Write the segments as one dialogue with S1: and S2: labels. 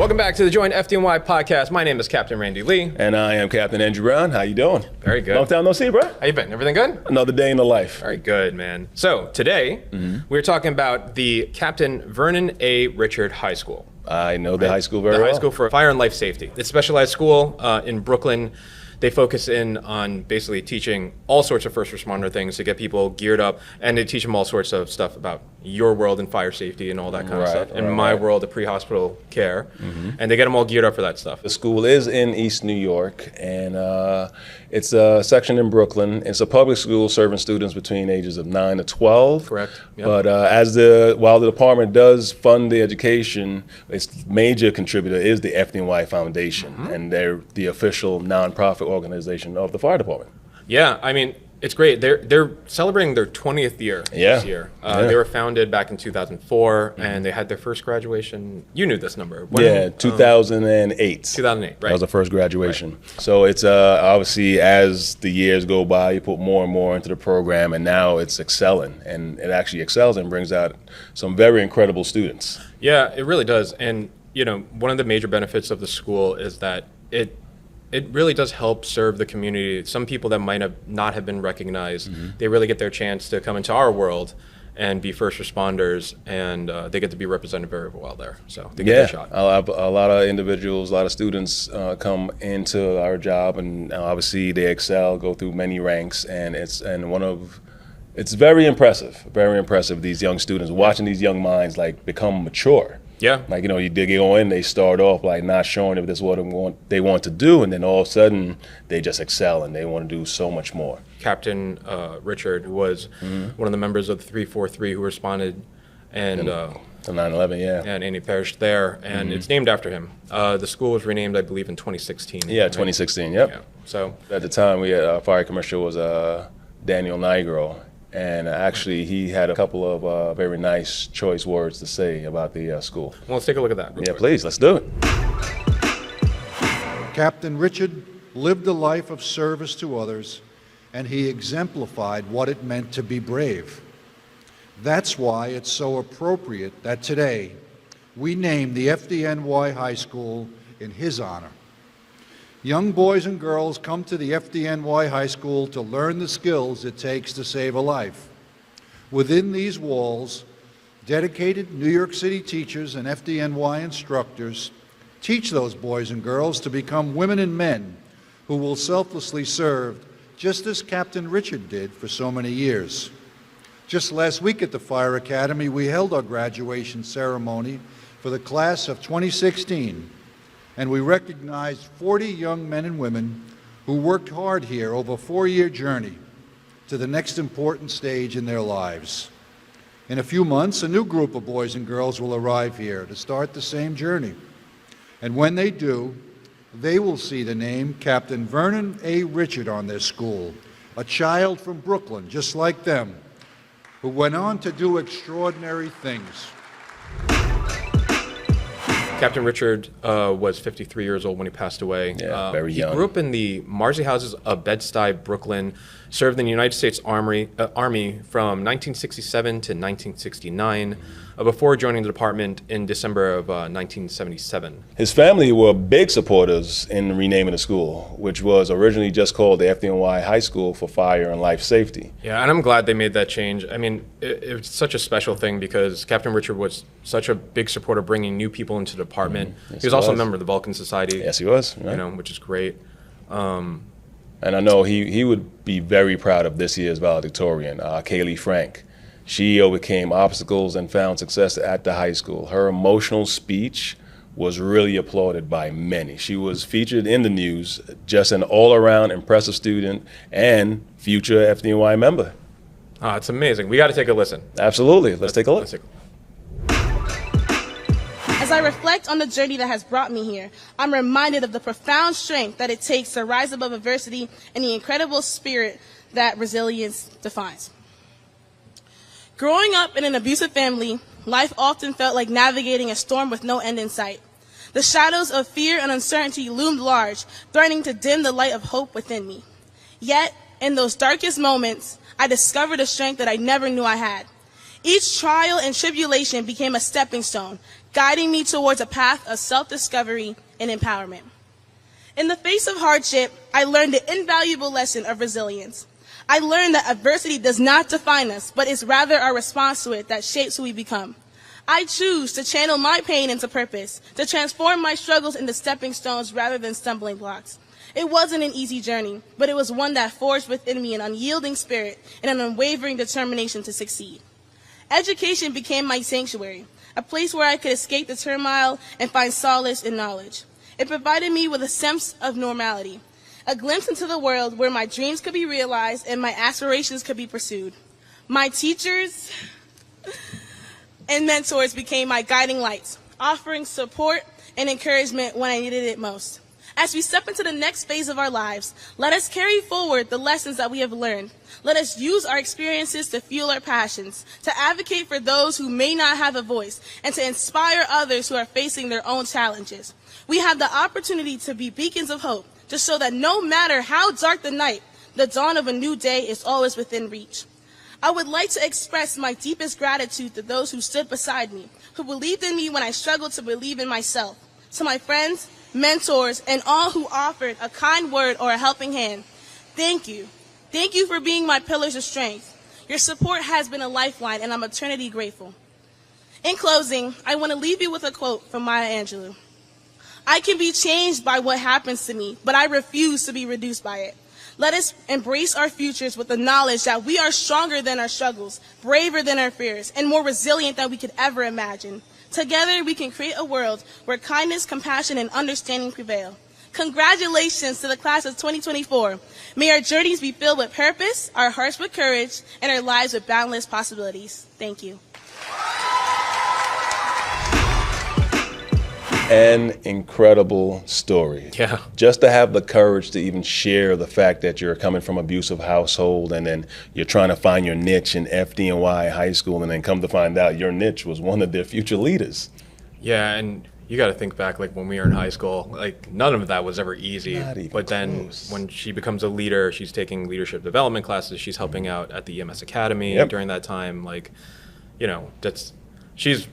S1: Welcome back to the Join FDNY Podcast. My name is Captain Randy Lee.
S2: And I am Captain Andrew Brown. How you doing?
S1: Very good.
S2: Long time no see, bro.
S1: How you been? Everything good?
S2: Another day in the life.
S1: Very good, man. So today, we're talking about the Captain Vernon A. Richard High School.
S2: I know the high school very well.
S1: The high school for fire and life safety. It's a specialized school in Brooklyn. They focus in on basically teaching all sorts of first responder things to get people geared up, and they teach them all sorts of stuff about your world and fire safety and all that kind of stuff. In my world, the pre-hospital care, and they get them all geared up for that stuff.
S2: The school is in East New York, and it's a section in Brooklyn. It's a public school serving students between ages of 9 to 12.
S1: Correct. Yep.
S2: But while the department does fund the education, its major contributor is the FDNY Foundation, and they're the official nonprofit organization of the fire department.
S1: Yeah, I mean, it's great. They're celebrating their 20th year this year. They were founded back in 2004, and they had their first graduation. You knew this number. When,
S2: 2008.
S1: 2008, right.
S2: That was the first graduation. Right. So it's obviously, as the years go by, you put more and more into the program, and now it's excelling. And it actually excels and brings out some very incredible students.
S1: Yeah, it really does. And, you know, one of the major benefits of the school is that it really does help serve the community. Some people that might not have been recognized, they really get their chance to come into our world and be first responders, and they get to be represented very well there. So they get their shot.
S2: A lot of individuals, a lot of students come into our job, and obviously they excel, go through many ranks, and it's very impressive, these young students, watching these young minds like become mature.
S1: Yeah.
S2: Like, you know, they go in, they start off like not showing if this is what they want to do, and then all of a sudden they just excel and they want to do so much more.
S1: Captain Richard, who was one of the members of the 343 who responded, and
S2: the 9/11,
S1: and he perished there, and it's named after him. The school was renamed, I believe, in 2016.
S2: Yeah,
S1: right?
S2: 2016. Yep.
S1: Yeah. So
S2: at the time, we had our fire commissioner was Daniel Nigro. And actually, he had a couple of very nice choice words to say about the school.
S1: Well, let's take a look at that.
S2: Yeah, please, let's do it.
S3: Captain Richard lived a life of service to others, and he exemplified what it meant to be brave. That's why it's so appropriate that today we name the FDNY High School in his honor. Young boys and girls come to the FDNY High School to learn the skills it takes to save a life. Within these walls, dedicated New York City teachers and FDNY instructors teach those boys and girls to become women and men who will selflessly serve, just as Captain Richard did for so many years. Just last week at the Fire Academy, we held our graduation ceremony for the class of 2016. And we recognized 40 young men and women who worked hard here over a 4-year journey to the next important stage in their lives. In a few months, a new group of boys and girls will arrive here to start the same journey. And when they do, they will see the name Captain Vernon A. Richard on their school, a child from Brooklyn, just like them, who went on to do extraordinary things.
S1: Captain Richard was 53 years old when he passed away.
S2: Yeah, very young.
S1: He grew up in the Marzi houses of Bed-Stuy, Brooklyn, served in the United States Army from 1967 to 1969, before joining the department in December of 1977.
S2: His family were big supporters in renaming the school, which was originally just called the FDNY High School for Fire and Life Safety.
S1: Yeah, and I'm glad they made that change. I mean, it's such a special thing because Captain Richard was such a big supporter of bringing new people into the department.
S2: Yes,
S1: he was also a member of the Vulcan Society.
S2: Yes, he was. Right.
S1: You know, which is great.
S2: And I know he would be very proud of this year's valedictorian, Kailey Frank. She overcame obstacles and found success at the high school. Her emotional speech was really applauded by many. She was featured in the news, just an all-around impressive student and future FDNY member.
S1: It's amazing. We got to take a listen.
S2: Absolutely. Let's take a look.
S4: As I reflect on the journey that has brought me here, I'm reminded of the profound strength that it takes to rise above adversity and the incredible spirit that resilience defines. Growing up in an abusive family, life often felt like navigating a storm with no end in sight. The shadows of fear and uncertainty loomed large, threatening to dim the light of hope within me. Yet, in those darkest moments, I discovered a strength that I never knew I had. Each trial and tribulation became a stepping stone, guiding me towards a path of self-discovery and empowerment. In the face of hardship, I learned the invaluable lesson of resilience. I learned that adversity does not define us, but is rather our response to it that shapes who we become. I choose to channel my pain into purpose, to transform my struggles into stepping stones rather than stumbling blocks. It wasn't an easy journey, but it was one that forged within me an unyielding spirit and an unwavering determination to succeed. Education became my sanctuary, a place where I could escape the turmoil and find solace in knowledge. It provided me with a sense of normality, a glimpse into the world where my dreams could be realized and my aspirations could be pursued. My teachers and mentors became my guiding lights, offering support and encouragement when I needed it most. As we step into the next phase of our lives, let us carry forward the lessons that we have learned. Let us use our experiences to fuel our passions, to advocate for those who may not have a voice, and to inspire others who are facing their own challenges. We have the opportunity to be beacons of hope, to show that no matter how dark the night, the dawn of a new day is always within reach. I would like to express my deepest gratitude to those who stood beside me, who believed in me when I struggled to believe in myself. To my friends, mentors, and all who offered a kind word or a helping hand, thank you. Thank you for being my pillars of strength. Your support has been a lifeline, and I'm eternally grateful. In closing, I want to leave you with a quote from Maya Angelou. I can be changed by what happens to me, but I refuse to be reduced by it. Let us embrace our futures with the knowledge that we are stronger than our struggles, braver than our fears, and more resilient than we could ever imagine. Together, we can create a world where kindness, compassion, and understanding prevail. Congratulations to the class of 2024. May our journeys be filled with purpose, our hearts with courage, and our lives with boundless possibilities. Thank you.
S2: An incredible story.
S1: Yeah.
S2: Just to have the courage to even share the fact that you're coming from an abusive household and then you're trying to find your niche in FDNY high school, and then come to find out your niche was one of their future leaders.
S1: Yeah, and you got to think back, like when we were in high school, like none of that was ever easy.
S2: Not even
S1: but then
S2: close.
S1: when she becomes a leader, she's taking leadership development classes. She's helping out at the EMS Academy during that time. Like, you know, she's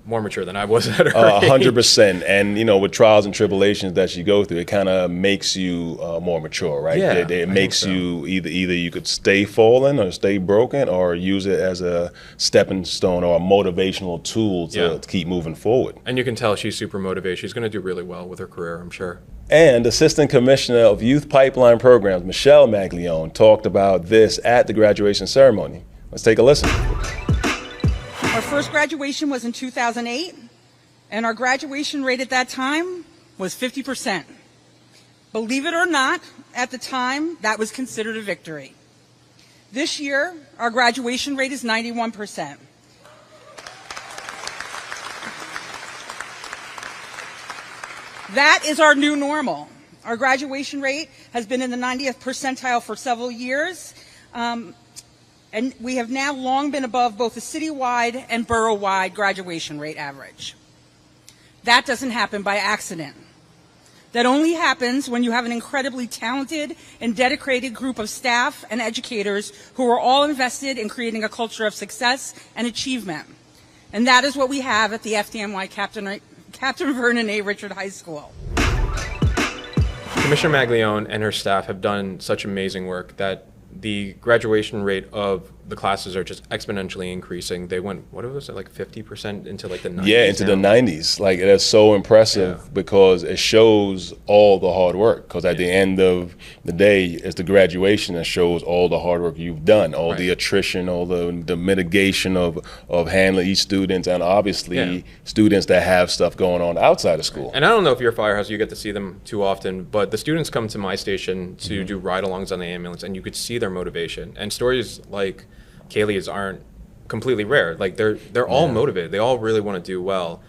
S1: more mature than I was at her age.
S2: 100%. And, you know, with trials and tribulations that you go through, it kind of makes you more mature, right?
S1: Yeah,
S2: It makes you either you could stay fallen or stay broken, or use it as a stepping stone or a motivational tool to keep moving forward.
S1: And you can tell she's super motivated. She's going to do really well with her career, I'm sure.
S2: And Assistant Commissioner of Youth Pipeline Programs, Michelle Maglione, talked about this at the graduation ceremony. Let's take a listen.
S5: Our first graduation was in 2008, and our graduation rate at that time was 50%. Believe it or not, at the time, that was considered a victory. This year, our graduation rate is 91%. That is our new normal. Our graduation rate has been in the 90th percentile for several years. And we have now long been above both the citywide and borough-wide graduation rate average. That doesn't happen by accident. That only happens when you have an incredibly talented and dedicated group of staff and educators who are all invested in creating a culture of success and achievement. And that is what we have at the FDNY Captain Vernon A. Richard High School.
S1: Commissioner Maglione and her staff have done such amazing work that the graduation rate of the classes are just exponentially increasing. They went, what was it, like 50% into like the 90s?
S2: Yeah, into the 90s. Like, that's so impressive because it shows all the hard work. Because at the end of the day, it's the graduation that shows all the hard work you've done, all the attrition, all the mitigation of handling each student, and obviously students that have stuff going on outside of school.
S1: And I don't know if you're a firehouse, you get to see them too often, but the students come to my station to do ride-alongs on the ambulance, and you could see their motivation. And stories like Kailey's aren't completely rare. Like they're all motivated. They all really want to do well.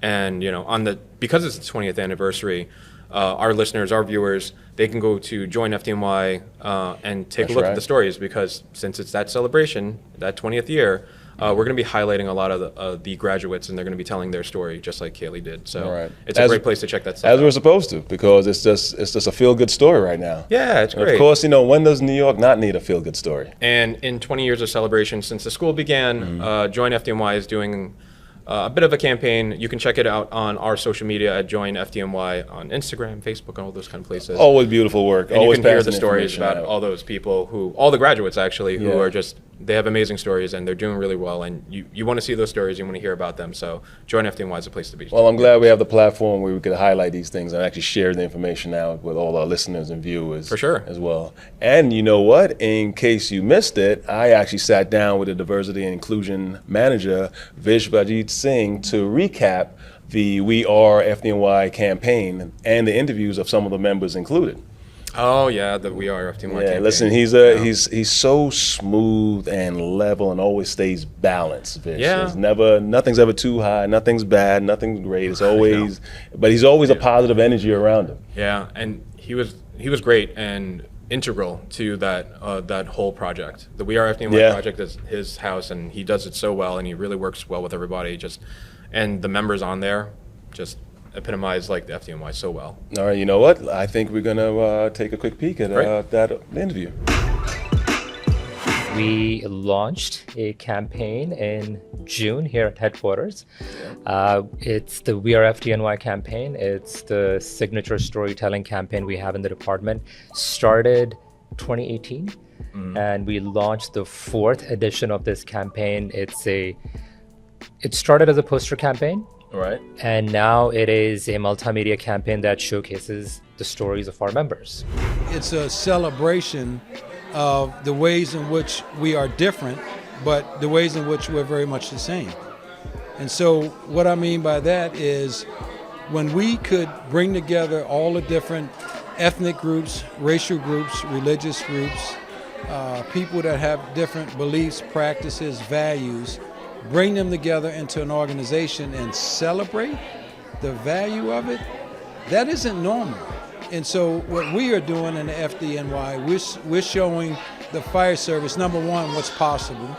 S1: And you know, because it's the 20th anniversary, our listeners, our viewers, they can go to Join FDNY and take a look at the stories, because since it's that celebration, that 20th year, we're going to be highlighting a lot of the graduates, and they're going to be telling their story just like Kailey did. So it's a great place to check that stuff out.
S2: As we're supposed to, because it's just a feel-good story right now.
S1: Yeah, it's
S2: and
S1: great.
S2: of course, you know, when does New York not need a feel-good story?
S1: And in 20 years of celebration since the school began, Join FDNY is doing a bit of a campaign. You can check it out on our social media at Join FDNY on Instagram, Facebook, all those kind of places.
S2: Always beautiful work.
S1: And
S2: Always
S1: you can hear the
S2: passing
S1: stories
S2: information
S1: about
S2: out.
S1: all those people all the graduates actually, who
S2: Yeah.
S1: are just, they have amazing stories and they're doing really well. And you want to see those stories, you want to hear about them. So Join FDNY is a place to be.
S2: Well, I'm glad we have the platform where we could highlight these things and actually share the information out with all our listeners and viewers.
S1: For sure.
S2: As well. And you know what? In case you missed it, I actually sat down with the diversity and inclusion manager, Vishavjit Singh, to recap the We Are FDNY campaign and the interviews of some of the members included.
S1: Oh yeah, the We Are FDNY
S2: Yeah,
S1: campaign.
S2: listen, he's so smooth and level and always stays balanced. Vish.
S1: Yeah.
S2: It's nothing's ever too high, nothing's bad, nothing's great. It's always, but he's always a positive energy around him.
S1: Yeah, and he was great and integral to that whole project. The We Are FDNY
S2: Yeah.
S1: project is his house, and he does it so well, and he really works well with everybody. And the members on there just epitomize like the FDNY so well.
S2: All right, you know what? I think we're gonna take a quick peek at
S1: Right.
S2: that interview.
S6: We launched a campaign in June here at headquarters. It's the We Are FDNY campaign. It's the signature storytelling campaign we have in the department. Started 2018, and we launched the 4th edition of this campaign. It started as a poster campaign,
S2: All right.
S6: and now it is a multimedia campaign that showcases the stories of our members.
S7: It's a celebration of the ways in which we are different, but the ways in which we're very much the same. And so what I mean by that is when we could bring together all the different ethnic groups, racial groups, religious groups, people that have different beliefs, practices, values, bring them together into an organization and celebrate the value of it, that isn't normal. And so what we are doing in the FDNY, we're showing the fire service, number one, what's possible,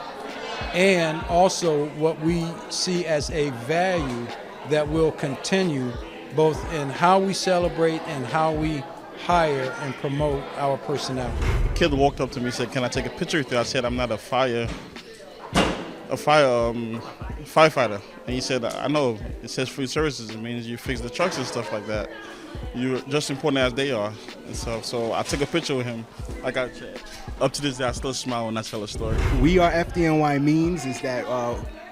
S7: and also what we see as a value that will continue both in how we celebrate and how we hire and promote our personnel.
S8: A kid walked up to me and said, "Can I take a picture with you?" I said, "I'm not a firefighter." And he said, "I know it says free services. It means you fix the trucks and stuff like that. You're just important as they are." And so I took a picture with him. Like up to this day, I still smile when I tell a story.
S9: We Are FDNY means is that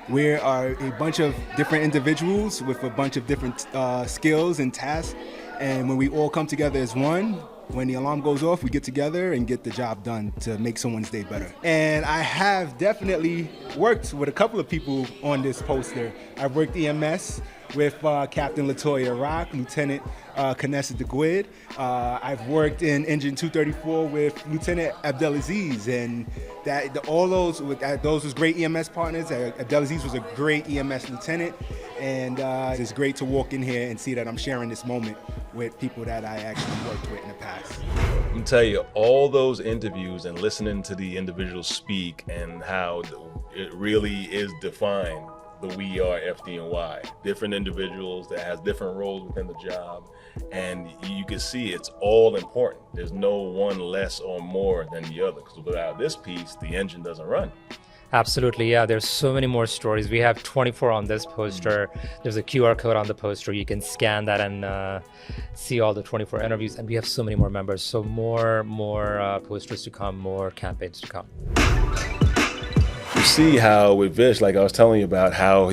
S9: we are a bunch of different individuals with a bunch of different skills and tasks. And when we all come together as one, when the alarm goes off, we get together and get the job done to make someone's day better. And I have definitely worked with a couple of people on this poster. I've worked EMS with Captain Latoya Rock, Lieutenant Knesset DeGuid. I've worked in Engine 234 with Lieutenant Abdelaziz, and those was great EMS partners. Abdelaziz was a great EMS lieutenant, and it's great to walk in here and see that I'm sharing this moment with people that I actually worked with in the past.
S2: I can tell you, all those interviews and listening to the individuals speak and how it really is defined, the We Are FDNY. Different individuals that has different roles within the job, and you can see it's all important. There's no one less or more than the other, because without this piece, the engine doesn't run.
S6: Absolutely, yeah. There's so many more stories. We have 24 on this poster. There's a QR code on the poster. You can scan that and see all the 24 interviews. And we have so many more members. So more posters to come, more campaigns to come.
S2: You see how with Vish, like I was telling you about, how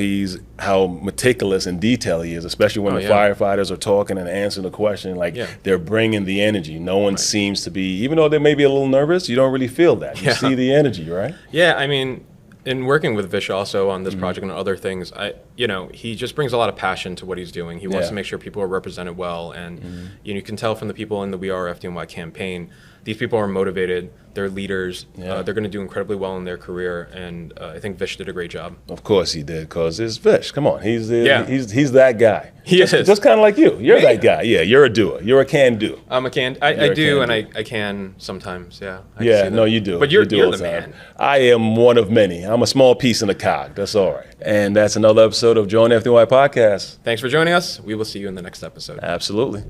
S2: meticulous and detailed he is, especially when the firefighters are talking and answering the question, they're bringing the energy. No one seems to be, even though they may be a little nervous, you don't really feel that. You see the energy, right?
S1: Yeah, I mean, in working with Vish also on this project and other things, he just brings a lot of passion to what he's doing. He wants to make sure people are represented well, and you can tell from the people in the We Are FDNY campaign, these people are motivated, they're leaders, they're going to do incredibly well in their career, and I think Vish did a great job.
S2: Of course he did, because it's Vish. Come on, he's that guy.
S1: He is.
S2: Just kind of like you. You're that guy. Yeah, you're a doer. You're a can-do.
S1: I'm a can. I do, and I can sometimes. Yeah. I can see
S2: No,
S1: that.
S2: you do.
S1: But you're
S2: all
S1: the
S2: time.
S1: man.
S2: I am one of many. I'm a small piece in the cog. That's all right. And that's another episode of Join FDNY Podcast.
S1: Thanks for joining us. We will see you in the next episode.
S2: Absolutely.